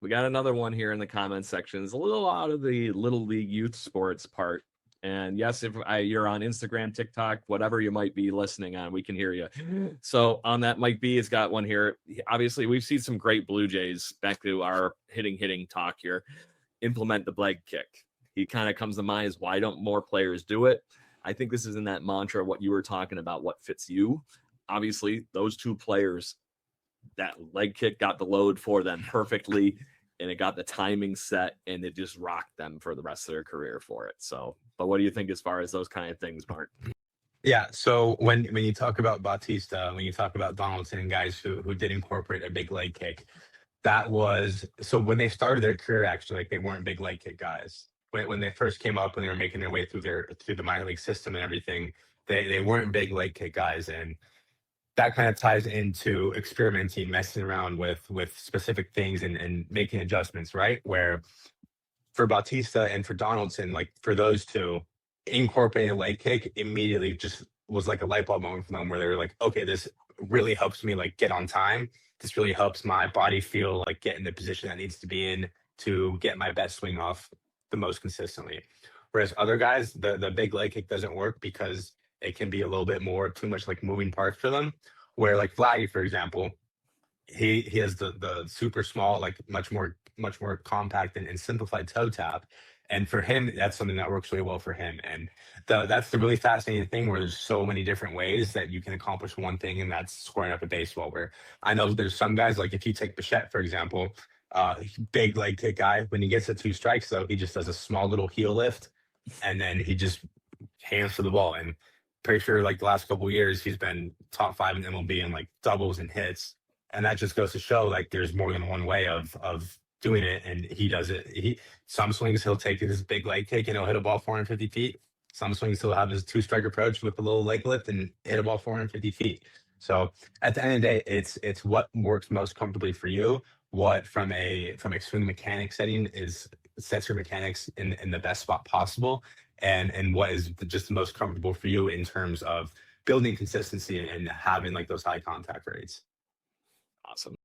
We got another one here in the comments section. It's a little out of the little league youth sports part. And yes, if you're on Instagram, TikTok, whatever you might be listening on, we can hear you. So on that, Mike B has got one here. Obviously, we've seen some great Blue Jays, back to our hitting talk here, implement the leg kick. He kind of comes to mind as, why don't more players do it? I think this is in that mantra, what you were talking about, what fits you. Obviously, those two players, that leg kick got the load for them perfectly, and it got the timing set, and it just rocked them for the rest of their career for it. So, but what do you think as far as those kind of things, Mark? Yeah. So when you talk about Bautista, when you talk about Donaldson and guys who did incorporate a big leg kick, that was so when they started their career, actually, like they weren't big leg kick guys. When they first came up and they were making their way through the minor league system and everything, they weren't big leg kick guys. And that kind of ties into experimenting, messing around with specific things and making adjustments, right? Where for Bautista and for Donaldson, like for those two, incorporating a leg kick immediately just was like a light bulb moment for them where they were like, okay, this really helps me like get on time. This really helps my body feel like get in the position that needs to be in to get my best swing off the most consistently. Whereas other guys, the big leg kick doesn't work because it can be a little bit more too much like moving parts for them. Where like Vladdy, for example, he has the super small, like much more compact and simplified toe tap. And for him, that's something that works really well for him. And that's the really fascinating thing where there's so many different ways that you can accomplish one thing, and that's scoring up a baseball. Where I know there's some guys, like if you take Bichette, for example, big leg kick guy, when he gets to two strikes, though, he just does a small little heel lift and then he just hands for the ball. And pretty sure like the last couple of years, he's been top five in MLB in like doubles and hits. And that just goes to show like there's more than one way of doing it. And he does it. Some swings he'll take his big leg kick and he'll hit a ball 450 feet. Some swings he'll have his two strike approach with a little leg lift and hit a ball 450 feet. So at the end of the day, it's what works most comfortably for you. What from a swing mechanic setting is sets your mechanics in the best spot possible, and what is just the most comfortable for you in terms of building consistency and having like those high contact rates. Awesome.